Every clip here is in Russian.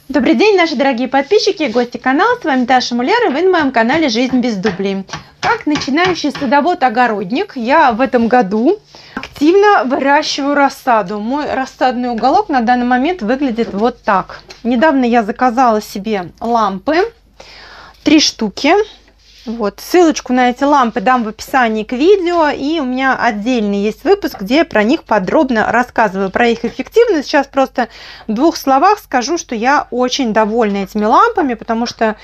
Добрый день, наши дорогие подписчики и гости канала. С вами Таша Муляр, и вы на моем канале «Жизнь без дублей». Как начинающий садовод-огородник, я в этом году активно выращиваю рассаду. Мой рассадный уголок на данный момент выглядит вот так. Недавно я заказала себе лампы, 3 штуки. Вот, ссылочку на эти лампы дам в описании к видео, и у меня отдельный есть выпуск, где я про них подробно рассказываю, про их эффективность. Сейчас просто в 2 словах скажу, что я очень довольна этими лампами, потому что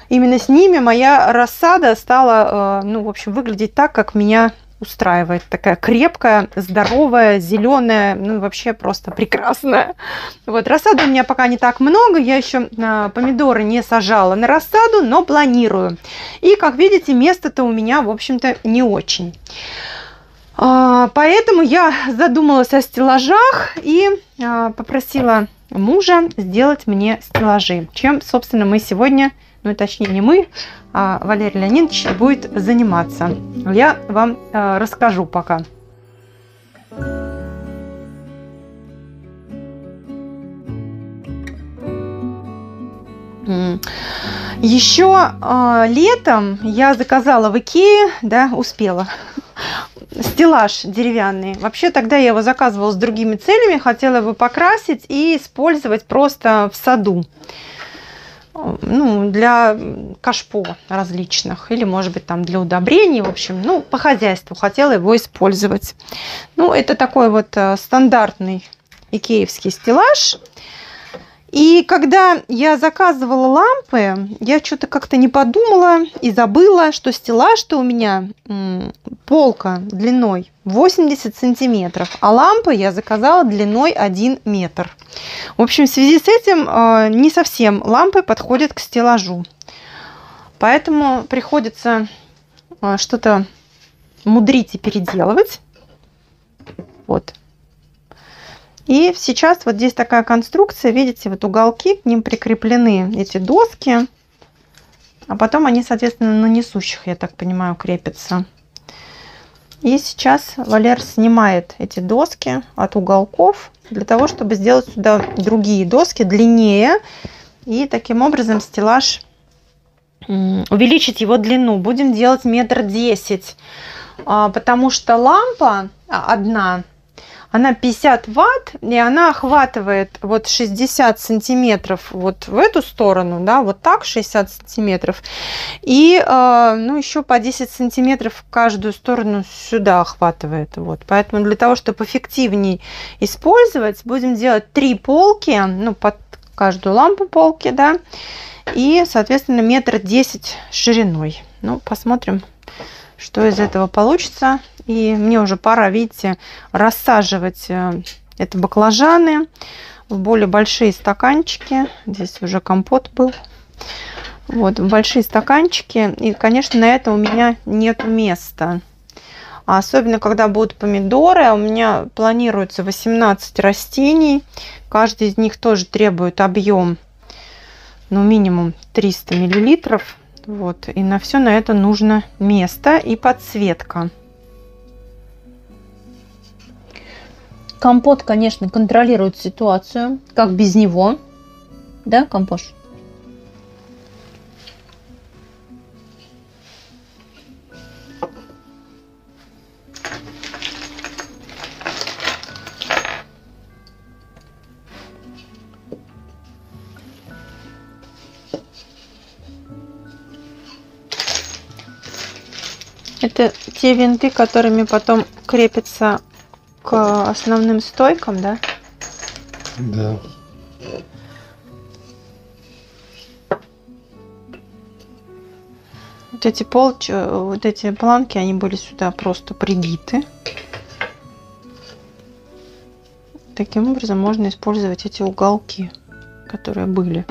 именно с ними моя рассада стала, в общем, выглядеть так, как меня устраивает. Такая крепкая, здоровая, зеленая, вообще просто прекрасная. Вот, рассады у меня пока не так много, я еще помидоры не сажала на рассаду, но планирую. И, как видите, место-то у меня, в общем-то, не очень. Поэтому я задумалась о стеллажах и попросила мужа сделать мне стеллажи. Чем, собственно, мы сегодня, точнее не мы, а Валерий Леонидович будет заниматься. Я вам расскажу пока. Еще летом я заказала в Икее, да, успела, стеллаж деревянный. Вообще тогда я его заказывала с другими целями, хотела его покрасить и использовать просто в саду. Для кашпо различных, или, может быть, там для удобрений, в общем, по хозяйству хотела его использовать. Это такой вот стандартный икеевский стеллаж. И когда я заказывала лампы, я что-то как-то не подумала и забыла, что стеллаж-то у меня полка длиной 80 сантиметров, а лампы я заказала длиной 1 метр. В общем, в связи с этим не совсем лампы подходят к стеллажу. Поэтому приходится что-то мудрить и переделывать. Вот. И сейчас вот здесь такая конструкция, видите, вот уголки, к ним прикреплены эти доски, а потом они, соответственно, на несущих, я так понимаю, крепятся. И сейчас Валер снимает эти доски от уголков для того, чтобы сделать сюда другие доски длиннее, и таким образом стеллаж, увеличить его длину. Будем делать 1,10 м, потому что лампа одна, она 50 ватт, и она охватывает вот 60 сантиметров вот в эту сторону, да, вот так 60 сантиметров. И, еще по 10 сантиметров в каждую сторону сюда охватывает. Вот. Поэтому для того, чтобы эффективнее использовать, будем делать 3 полки, под каждую лампу полки, да, и, соответственно, 1,10 м шириной. Посмотрим, что из этого получится. И мне уже пора, видите, рассаживать это баклажаны в более большие стаканчики. Здесь уже компот был. Вот, в большие стаканчики. И, конечно, на это у меня нет места. Особенно, когда будут помидоры. У меня планируется 18 растений. Каждый из них тоже требует объем, минимум 300 миллилитров. Вот. И на все на это нужно место и подсветка. Компот, конечно, контролирует ситуацию. Как без него? Да, Компош? Это те винты, которыми потом крепятся к основным стойкам, да? Да. Вот эти планки, они были сюда просто прибиты. Таким образом можно использовать эти уголки, которые были.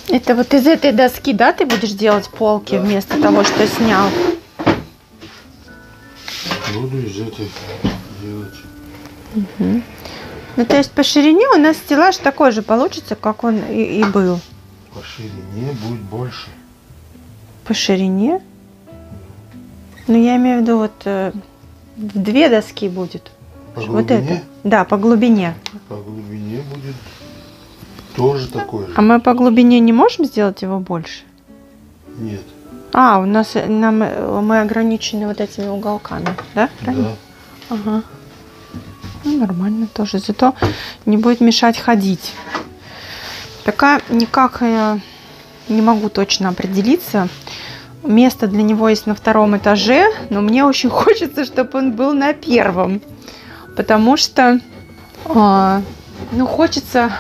Это вот из этой доски, да, ты будешь делать полки вместо того, что снял? Буду из этой делать. Угу. То есть по ширине у нас стеллаж такой же получится, как он и был. По ширине будет больше. По ширине? Я имею в виду, вот в 2 доски будет. По вот глубине? это. Да, по глубине. По глубине будет Тоже такой же. А мы по глубине не можем сделать его больше? Нет. А, у нас мы ограничены вот этими уголками, да? Правильно? Да. Ага. Ну, нормально тоже. Зато не будет мешать ходить. Пока никак я не могу точно определиться. Место для него есть на втором этаже, но мне очень хочется, чтобы он был на первом. Потому что, ну, хочется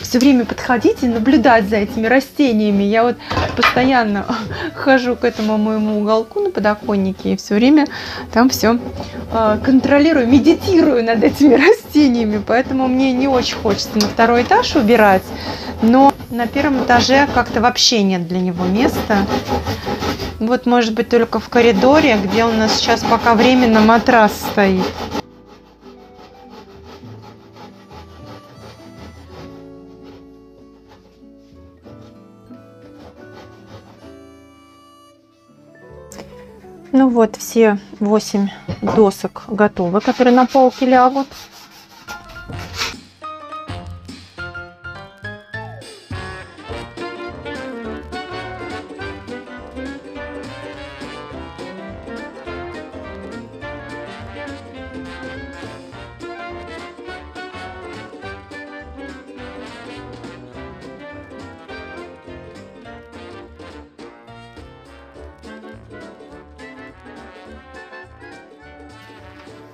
все время подходить и наблюдать за этими растениями. Я вот постоянно хожу к этому моему уголку на подоконнике и все время там все контролирую, медитирую над этими растениями. Поэтому мне не очень хочется на второй этаж убирать. Но на первом этаже как-то вообще нет для него места. Вот, может быть, только в коридоре, где у нас сейчас пока временно матрас стоит. Ну вот, все 8 досок готовы, которые на полке лягут.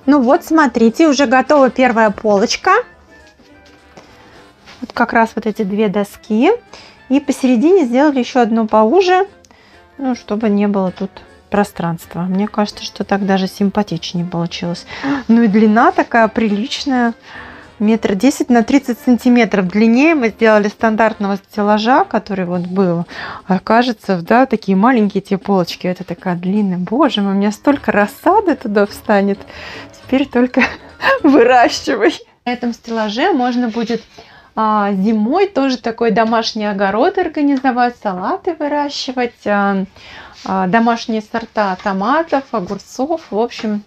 Ну вот, смотрите, уже готова первая полочка. Вот как раз вот эти две доски. И посередине сделали еще одну поуже, ну, чтобы не было тут пространства. Мне кажется, что так даже симпатичнее получилось. Ну и длина такая приличная. 1,10 м на 30 сантиметров длиннее мы сделали стандартного стеллажа, который вот был. А кажется, да, такие маленькие те полочки. Это такая длинная. Боже мой, у меня столько рассады туда встанет. Теперь только выращивай. На этом стеллаже можно будет зимой тоже такой домашний огород организовать, салаты выращивать, домашние сорта томатов, огурцов. В общем,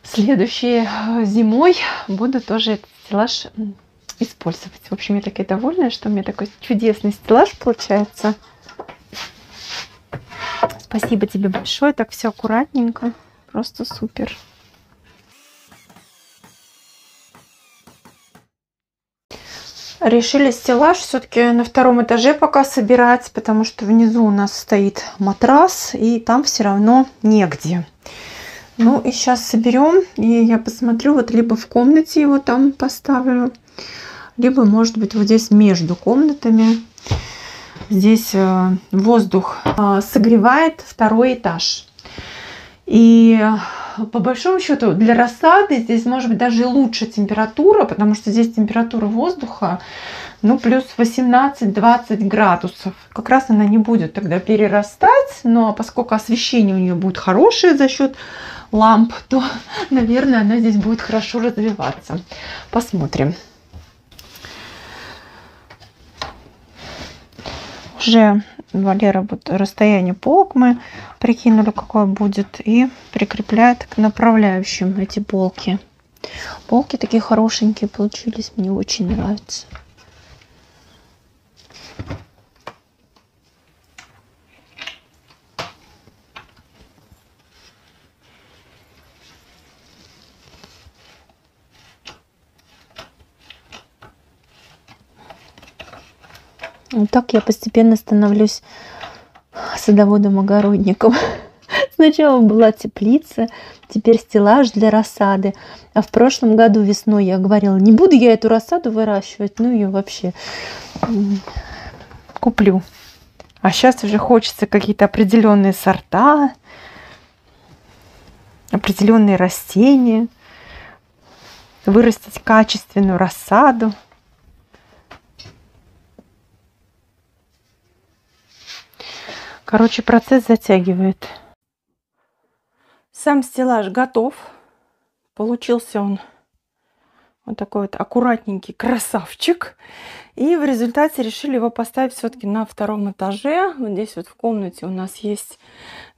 следующей зимой буду тоже этот стеллаж использовать. В общем, я такая довольная, что у меня такой чудесный стеллаж получается. Спасибо тебе большое. Так все аккуратненько. Просто супер. Решили стеллаж все-таки на втором этаже пока собирать, потому что внизу у нас стоит матрас, и там все равно негде. Ну и сейчас соберем, и я посмотрю, вот либо в комнате его там поставлю, либо, может быть, вот здесь между комнатами. Здесь воздух согревает второй этаж. И по большому счету для рассады здесь может быть даже лучше температура, потому что здесь температура воздуха, ну, плюс 18-20 градусов. Как раз она не будет тогда перерастать, но поскольку освещение у нее будет хорошее за счет ламп, то, наверное, она здесь будет хорошо развиваться. Посмотрим. Уже, Валера, вот расстояние полок мы прикинули, какое будет, и прикрепляет к направляющим эти полки. Полки такие хорошенькие получились, мне очень нравятся. Вот так я постепенно становлюсь садоводом-огородником. Сначала была теплица, теперь стеллаж для рассады. А в прошлом году весной я говорила, не буду я эту рассаду выращивать, ну ее вообще куплю. А сейчас уже хочется какие-то определенные сорта, определенные растения, вырастить качественную рассаду. Короче, процесс затягивает. Сам стеллаж готов. Получился он вот такой вот аккуратненький красавчик. И в результате решили его поставить все-таки на втором этаже. Вот здесь вот в комнате у нас есть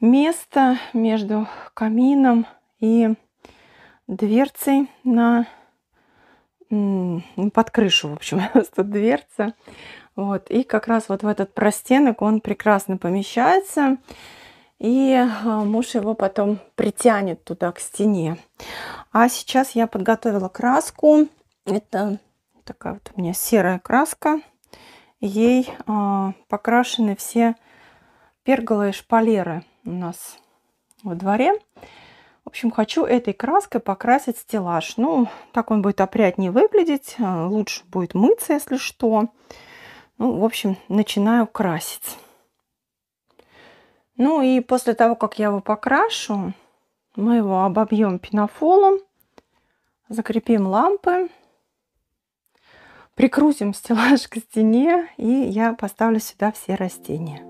место между камином и дверцей на под крышу, в общем, тут дверца. Вот. И как раз вот в этот простенок он прекрасно помещается. И муж его потом притянет туда, к стене. А сейчас я подготовила краску. Это такая вот у меня серая краска. Ей покрашены все пергола и шпалеры у нас во дворе. В общем, хочу этой краской покрасить стеллаж. Ну, так он будет опрятнее выглядеть. Лучше будет мыться, если что. Ну, в общем, начинаю красить. Ну и после того, как я его покрашу, мы его обобьем пенофолом, закрепим лампы, прикрутим стеллаж к стене, и я поставлю сюда все растения.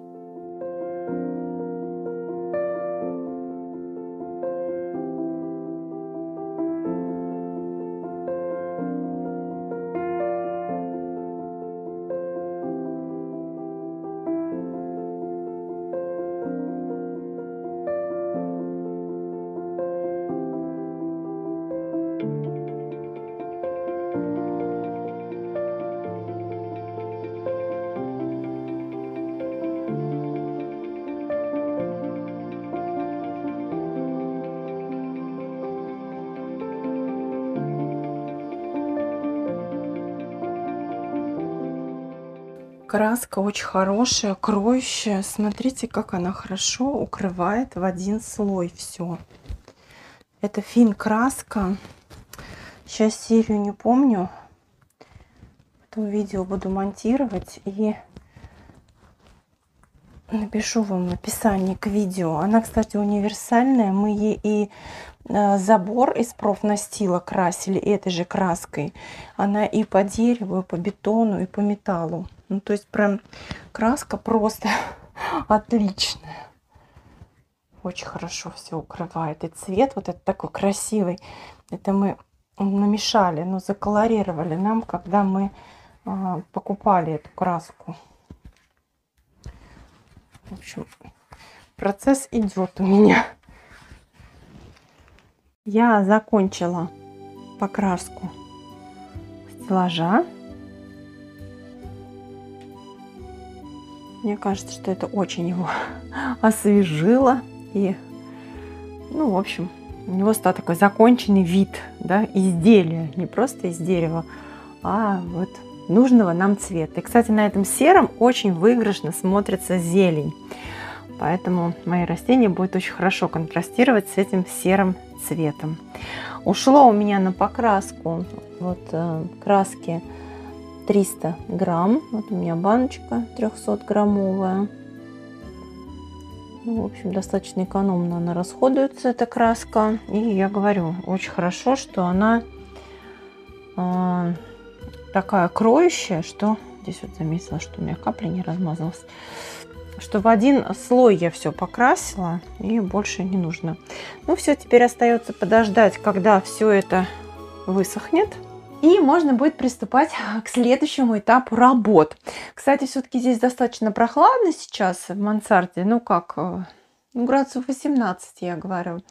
Краска очень хорошая, кроющая. Смотрите, как она хорошо укрывает в один слой все. Это фин-краска. Сейчас серию не помню. Потом видео буду монтировать и напишу вам в описании к видео. Она, кстати, универсальная. Мы ей и забор из профнастила красили этой же краской. Она и по дереву, и по бетону, и по металлу. Ну, то есть прям краска просто отличная. Очень хорошо все укрывает. И цвет вот этот такой красивый. Это мы намешали, но заколорировали нам, когда мы покупали эту краску. В общем, процесс идет у меня. Я закончила покраску стеллажа. Мне кажется, что это очень его освежило. И, ну, в общем, у него стал такой законченный вид, да, изделия. Не просто из дерева, а вот нужного нам цвета. И, кстати, на этом сером очень выигрышно смотрится зелень. Поэтому мои растения будут очень хорошо контрастировать с этим серым цветом. Ушло у меня на покраску вот краски 300 грамм. Вот у меня баночка 300-граммовая. Ну, в общем, достаточно экономно она расходуется, эта краска. И я говорю, очень хорошо, что она такая кроющая, что здесь вот заметила, что у меня капля не размазалась. Что в один слой я все покрасила и больше не нужно. Ну все, теперь остается подождать, когда все это высохнет. И можно будет приступать к следующему этапу работ. Кстати, все-таки здесь достаточно прохладно сейчас в мансарде. Ну как, градусов 18, я говорю.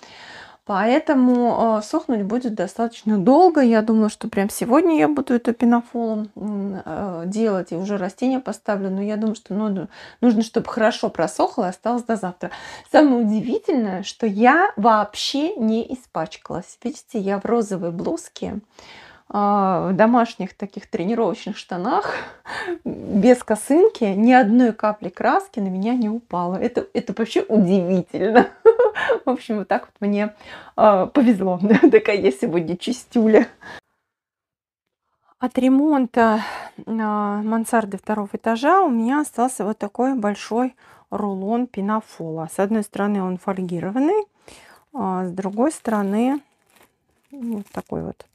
Поэтому сохнуть будет достаточно долго. Я думала, что прям сегодня я буду это пенофолом делать. И уже растения поставлю. Но я думаю, что нужно, чтобы хорошо просохло и осталось до завтра. Самое удивительное, что я вообще не испачкалась. Видите, я в розовой блузке, в домашних таких тренировочных штанах, без косынки, ни одной капли краски на меня не упало. Это вообще удивительно. В общем, вот так вот мне повезло. Такая я сегодня чистюля. От ремонта мансарды второго этажа у меня остался вот такой большой рулон пенофола. С одной стороны он фольгированный, а с другой стороны вот такой вот.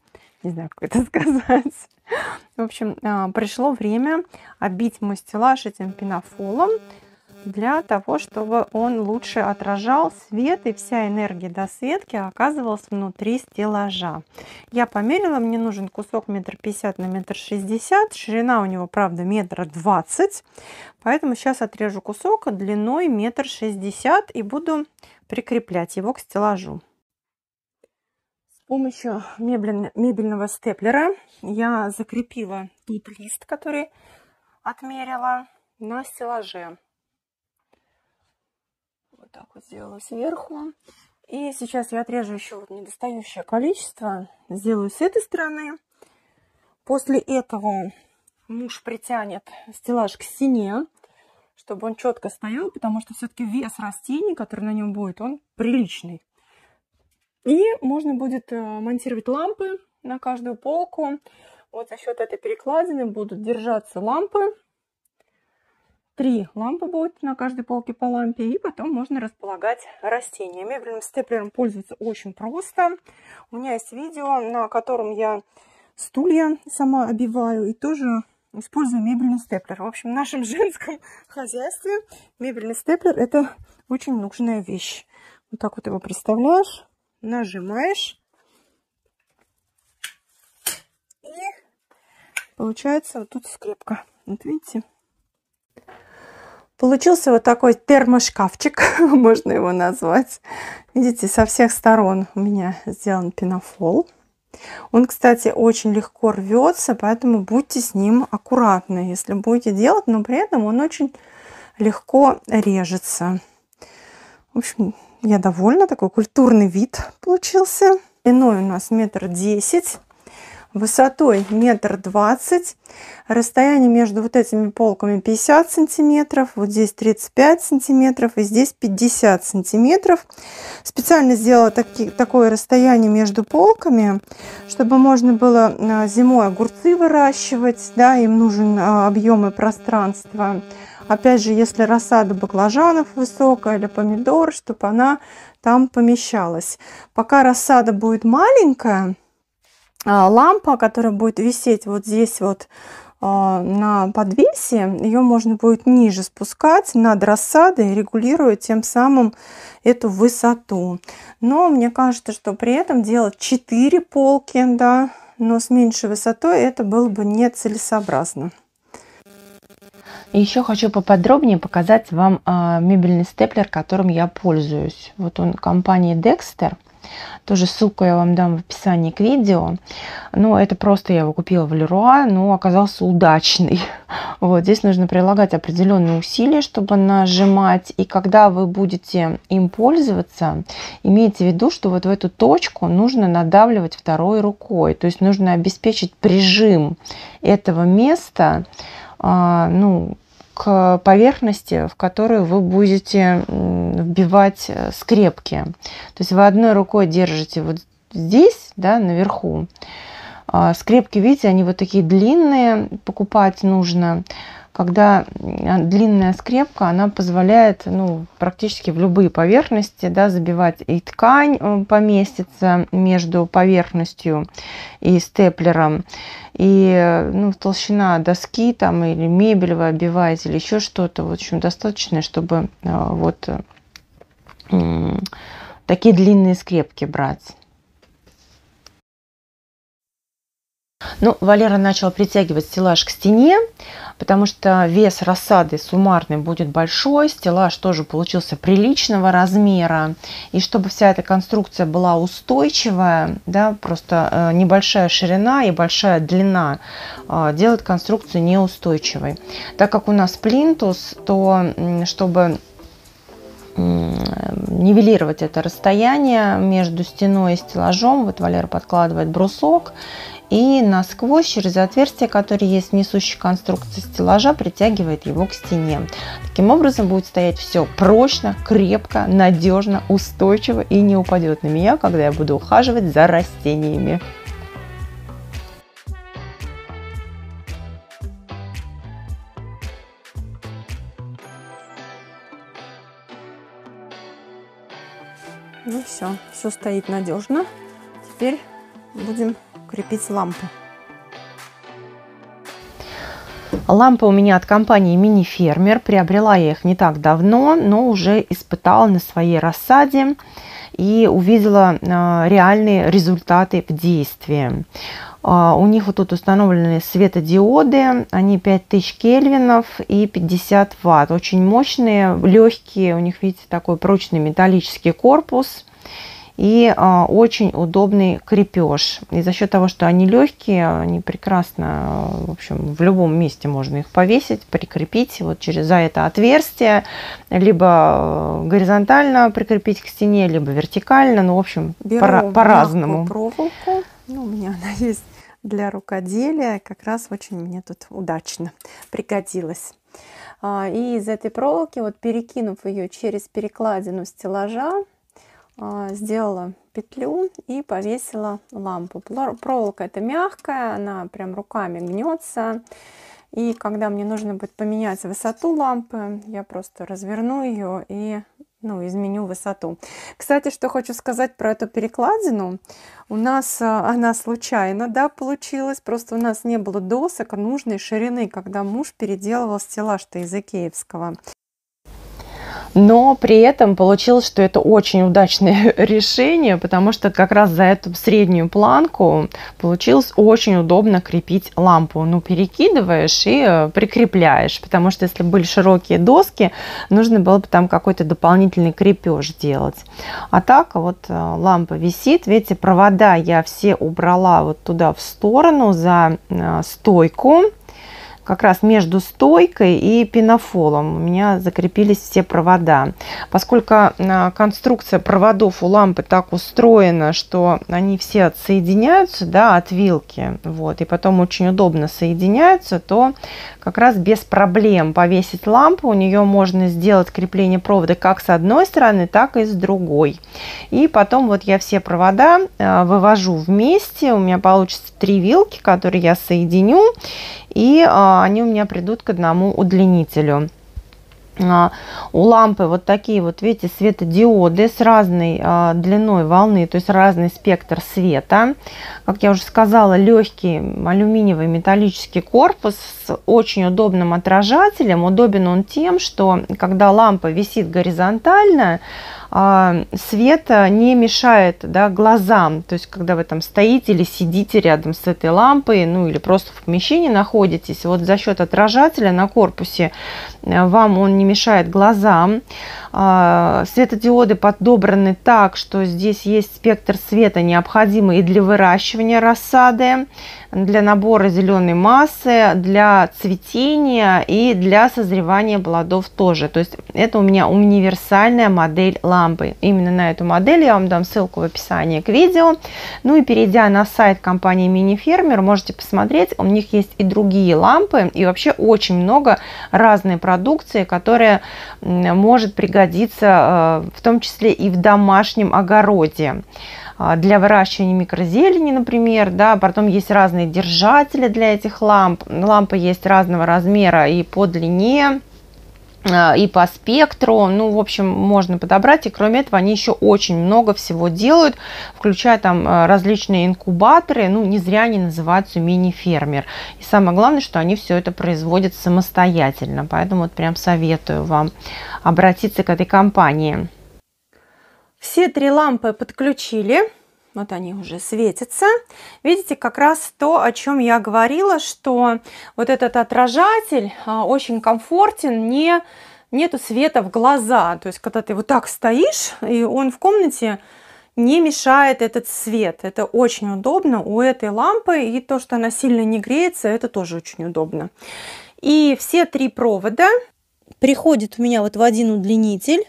Не знаю, как это сказать. В общем, пришло время оббить мой стеллаж этим пенофолом для того, чтобы он лучше отражал свет, и вся энергия досветки оказывалась внутри стеллажа. Я померила, мне нужен кусок 1,50 на 1,60 м. Ширина у него, правда, 1,20 м. Поэтому сейчас отрежу кусок длиной 1,60 м и буду прикреплять его к стеллажу. С помощью мебельного степлера я закрепила тот лист, который отмерила, на стеллаже. Вот так вот сделала сверху. И сейчас я отрежу еще вот недостающее количество. Сделаю с этой стороны. После этого муж притянет стеллаж к стене, чтобы он четко стоял, потому что все-таки вес растений, который на нем будет, он приличный. И можно будет монтировать лампы на каждую полку. Вот за счет этой перекладины будут держаться лампы. 3 лампы будет на каждой полке по лампе. И потом можно располагать растения. Мебельным степлером пользоваться очень просто. У меня есть видео, на котором я стулья сама обиваю. И тоже использую мебельный степлер. В общем, в нашем женском хозяйстве мебельный степлер — это очень нужная вещь. Вот так вот его представляешь. Нажимаешь, и получается вот тут скрепка. Вот видите? Получился вот такой термошкафчик, можно его назвать. Видите, со всех сторон у меня сделан пенофол. Он, кстати, очень легко рвется, поэтому будьте с ним аккуратны, если будете делать, но при этом он очень легко режется. В общем, я довольна, такой культурный вид получился. Длиной у нас 1,10 м, высотой 1,20 м. Расстояние между вот этими полками 50 сантиметров, вот здесь 35 сантиметров и здесь 50 сантиметров. Специально сделала такое расстояние между полками, чтобы можно было зимой огурцы выращивать, да, им нужен объем и пространство. Опять же, если рассада баклажанов высокая или помидор, чтобы она там помещалась. Пока рассада будет маленькая, лампа, которая будет висеть вот здесь вот на подвесе, ее можно будет ниже спускать над рассадой, регулируя тем самым эту высоту. Но мне кажется, что при этом делать 4 полки, да, но с меньшей высотой, это было бы нецелесообразно. И еще хочу поподробнее показать вам мебельный степлер, которым я пользуюсь. Вот он компании Dexter. Тоже ссылку я вам дам в описании к видео. Но это просто я его купила в Leroy, но оказался удачный. Вот здесь нужно прилагать определенные усилия, чтобы нажимать. И когда вы будете им пользоваться, имейте в виду, что вот в эту точку нужно надавливать второй рукой. То есть нужно обеспечить прижим этого места, ну, к поверхности, в которую вы будете вбивать скрепки. То есть вы одной рукой держите вот здесь, да, наверху. Скрепки, видите, они вот такие длинные, покупать нужно. Когда длинная скрепка, она позволяет, ну, практически в любые поверхности, да, забивать, и ткань поместится между поверхностью и степлером, и, ну, толщина доски там или мебель вы обиваете, или еще что-то, в общем, достаточно, чтобы вот такие длинные скрепки брать. Ну, Валера начала притягивать стеллаж к стене, потому что вес рассады суммарный будет большой, стеллаж тоже получился приличного размера. И чтобы вся эта конструкция была устойчивая, да, просто небольшая ширина и большая длина делает конструкцию неустойчивой. Так как у нас плинтус, то чтобы нивелировать это расстояние между стеной и стеллажом, вот Валера подкладывает брусок и насквозь через отверстие, которое есть в несущей конструкции стеллажа, притягивает его к стене. Таким образом будет стоять все прочно, крепко, надежно, устойчиво и не упадет на меня, когда я буду ухаживать за растениями. Ну все стоит надежно. Теперь будем крепить лампу. Лампы у меня от компании Mini Fermer. Приобрела я их не так давно, но уже испытала на своей рассаде и увидела реальные результаты в действии. У них вот тут установлены светодиоды, они 5000 кельвинов и 50 ватт. Очень мощные, легкие, у них, видите, такой прочный металлический корпус. и очень удобный крепеж. И за счет того, что они легкие, они прекрасно, в общем, в любом месте можно их повесить, прикрепить вот за это отверстие, либо горизонтально прикрепить к стене, либо вертикально, ну, в общем, по-разному. Проволоку, ну, у меня она есть для рукоделия, как раз очень мне тут удачно пригодилась. И из этой проволоки, вот перекинув ее через перекладину стеллажа, сделала петлю и повесила лампу. Проволока эта мягкая, она прям руками гнется. И когда мне нужно будет поменять высоту лампы, я просто разверну ее и изменю высоту. Кстати, что хочу сказать про эту перекладину. У нас она случайно, да, получилась. Просто у нас не было досок нужной ширины, когда муж переделывал стеллаж-то из икеевского. Но при этом получилось, что это очень удачное решение, потому что как раз за эту среднюю планку получилось очень удобно крепить лампу. Ну, перекидываешь и прикрепляешь, потому что если были широкие доски, нужно было бы там какой-то дополнительный крепеж делать. А так вот лампа висит. Видите, провода я все убрала вот туда в сторону за стойку. Как раз между стойкой и пенофолом у меня закрепились все провода. Поскольку конструкция проводов у лампы так устроена, что они все отсоединяются, да, от вилки, вот, и потом очень удобно соединяются, то как раз без проблем повесить лампу. У нее можно сделать крепление провода как с одной стороны, так и с другой. И потом вот я все провода вывожу вместе. У меня получится 3 вилки, которые я соединю. И они у меня придут к одному удлинителю. У лампы вот такие вот, видите, светодиоды с разной длиной волны, то есть разный спектр света. Как я уже сказала, легкий алюминиевый металлический корпус с очень удобным отражателем. Удобен он тем, что когда лампа висит горизонтально, свет не мешает, да, глазам. То есть, когда вы там стоите или сидите рядом с этой лампой, ну или просто в помещении находитесь, вот за счет отражателя на корпусе вам он не мешает глазам. Светодиоды подобраны так, что здесь есть спектр света, необходимый и для выращивания рассады, для набора зеленой массы, для цветения и для созревания плодов тоже. То есть это у меня универсальная модель лампы. Именно на эту модель я вам дам ссылку в описании к видео. Ну и перейдя на сайт компании Mini-Fermer, можете посмотреть, у них есть и другие лампы, и вообще очень много разной продукции, которая может пригодиться в том числе и в домашнем огороде. Для выращивания микрозелени, например, да, потом есть разные держатели для этих ламп. Лампы есть разного размера и по длине, и по спектру. Ну, в общем, можно подобрать. И кроме этого, они еще очень много всего делают, включая там различные инкубаторы. Ну, не зря они называются мини-фермер. И самое главное, что они все это производят самостоятельно. Поэтому вот прям советую вам обратиться к этой компании. Все 3 лампы подключили. Вот они уже светятся. Видите, как раз то, о чем я говорила, что вот этот отражатель очень комфортен, нету света в глаза. То есть, когда ты вот так стоишь, и он в комнате не мешает этот свет. Это очень удобно у этой лампы. И то, что она сильно не греется, это тоже очень удобно. И все 3 провода приходят у меня вот в один удлинитель.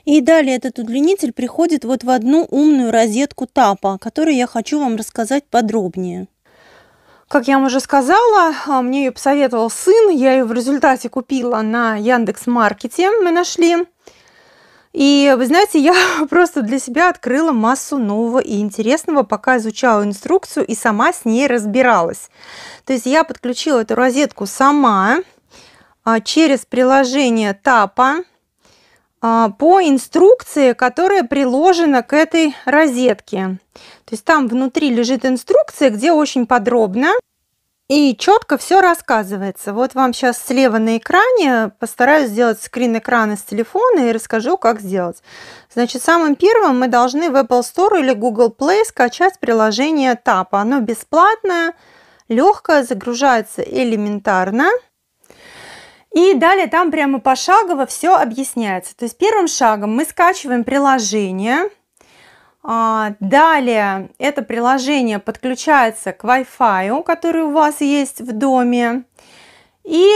И далее этот удлинитель приходит вот в одну умную розетку тапа, о которой я хочу вам рассказать подробнее. Как я вам уже сказала, мне ее посоветовал сын. Я ее в результате купила на Яндекс.Маркете, мы нашли. И вы знаете, я просто для себя открыла массу нового и интересного, пока изучала инструкцию и сама с ней разбиралась. То есть я подключила эту розетку сама через приложение тапа, по инструкции, которая приложена к этой розетке. То есть там внутри лежит инструкция, где очень подробно и четко все рассказывается. Вот вам сейчас слева на экране постараюсь сделать скрин экрана с телефона и расскажу, как сделать. Значит, самым первым мы должны в Apple Store или Google Play скачать приложение тапа. Оно бесплатное, легкое, загружается элементарно. И далее там прямо пошагово все объясняется. То есть первым шагом мы скачиваем приложение. Далее это приложение подключается к Wi-Fi, который у вас есть в доме. И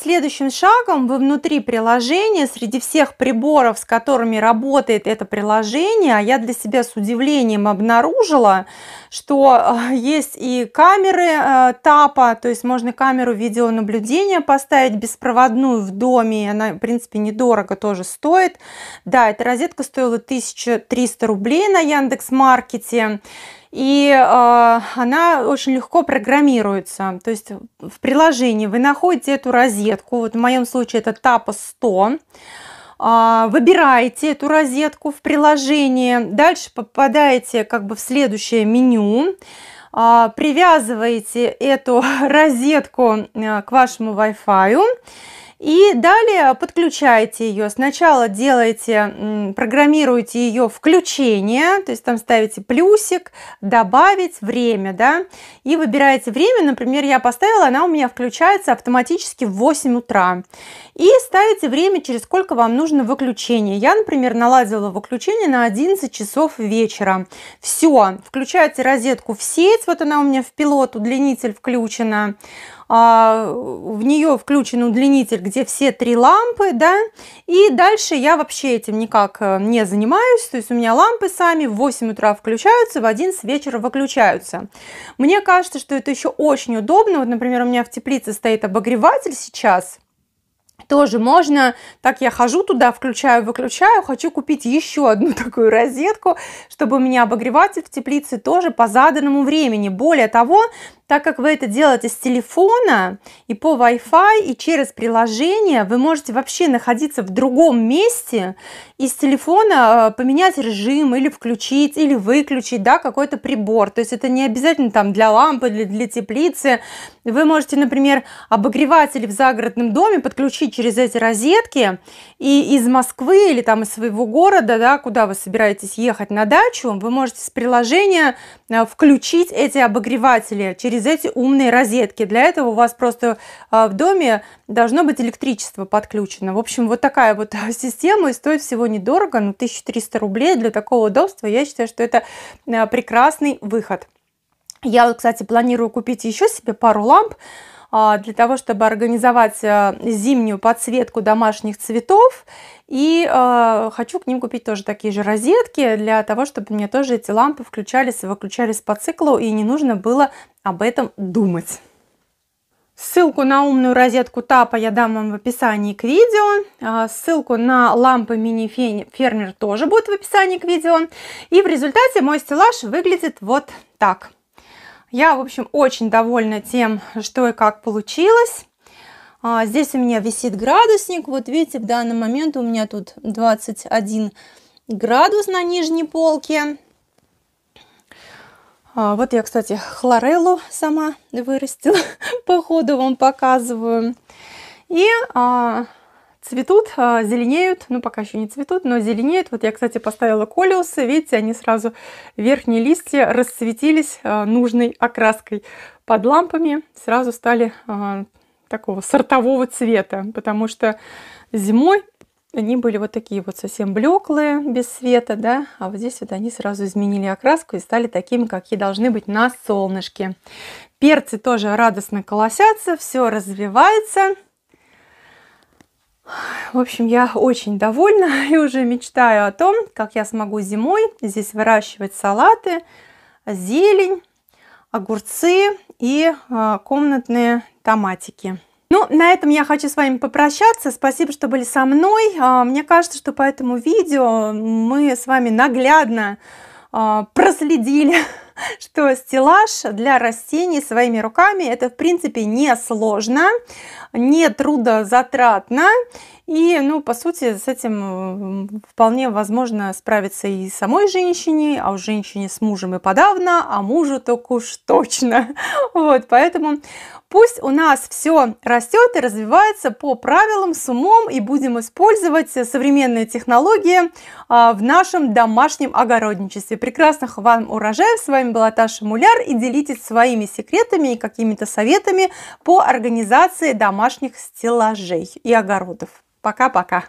следующим шагом вы внутри приложения, среди всех приборов, с которыми работает это приложение, я для себя с удивлением обнаружила, что есть и камеры тапа, то есть можно камеру видеонаблюдения поставить беспроводную в доме, она, в принципе, недорого тоже стоит. Да, эта розетка стоила 1300 рублей на Яндекс.Маркете. И она очень легко программируется. То есть в приложении вы находите эту розетку. Вот в моем случае это Tapo 100. Выбираете эту розетку в приложении. Дальше попадаете как бы в следующее меню. Привязываете эту розетку к вашему Wi-Fi. И далее подключаете ее. Сначала делаете, программируете ее включение, то есть там ставите плюсик, добавить время, да, и выбираете время. Например, я поставила, она у меня включается автоматически в 8 утра. И ставите время, через сколько вам нужно выключение. Я, например, наладила выключение на 11 часов вечера. Все, включаете розетку в сеть, вот она у меня в пилот, удлинитель включена. В нее включен удлинитель, где все 3 лампы, да, и дальше я вообще этим никак не занимаюсь, то есть у меня лампы сами в 8 утра включаются, в 11 вечера выключаются. Мне кажется, что это еще очень удобно. Вот, например, у меня в теплице стоит обогреватель сейчас. Тоже можно, так я хожу туда, включаю, выключаю, хочу купить еще одну такую розетку, чтобы у меня обогреватель в теплице тоже по заданному времени. Более того, так как вы это делаете с телефона и по Wi-Fi, и через приложение, вы можете вообще находиться в другом месте и с телефона поменять режим или включить, или выключить, да, какой-то прибор. То есть это не обязательно там для лампы, для теплицы. Вы можете, например, обогреватель в загородном доме подключить через эти розетки, и из Москвы или там из своего города, да, куда вы собираетесь ехать на дачу, вы можете с приложения включить эти обогреватели через эти умные розетки. Для этого у вас просто в доме должно быть электричество подключено. В общем, вот такая вот система, и стоит всего недорого, 1300 рублей. Для такого удобства я считаю, что это прекрасный выход. Я, кстати, планирую купить еще себе пару ламп для того, чтобы организовать зимнюю подсветку домашних цветов. И хочу к ним купить тоже такие же розетки, для того, чтобы мне тоже эти лампы включались и выключались по циклу, и не нужно было об этом думать. Ссылку на умную розетку Tapo я дам вам в описании к видео. Ссылку на лампы мини-фермер тоже будет в описании к видео. И в результате мой стеллаж выглядит вот так. Я, в общем, очень довольна тем, что и как получилось. Здесь у меня висит градусник. Вот видите, в данный момент у меня тут 21 градус на нижней полке. Вот я, кстати, хлореллу сама вырастила. По ходу вам показываю. И цветут, зеленеют. Ну, пока еще не цветут, но зеленеют. Вот я, кстати, поставила колиусы. Видите, они сразу, верхние листья расцветились нужной окраской под лампами. Сразу стали такого сортового цвета, потому что зимой они были вот такие вот совсем блеклые, без света, да, а вот здесь вот они сразу изменили окраску и стали такими, какие должны быть на солнышке. Перцы тоже радостно колосятся, все развивается. В общем, я очень довольна и уже мечтаю о том, как я смогу зимой здесь выращивать салаты, зелень, огурцы и комнатные томатики. Ну, на этом я хочу с вами попрощаться. Спасибо, что были со мной. Мне кажется, что по этому видео мы с вами наглядно проследили, что стеллаж для растений своими руками — это, в принципе, не сложно, не трудозатратно. И, ну, по сути, с этим вполне возможно справиться и самой женщине, а у женщине с мужем и подавно, а мужу только уж точно. Вот, поэтому пусть у нас все растет и развивается по правилам, с умом, и будем использовать современные технологии в нашем домашнем огородничестве. Прекрасных вам урожаев! С вами была Таша Муляр, и делитесь своими секретами и какими-то советами по организации домашних стеллажей и огородов. Пока-пока!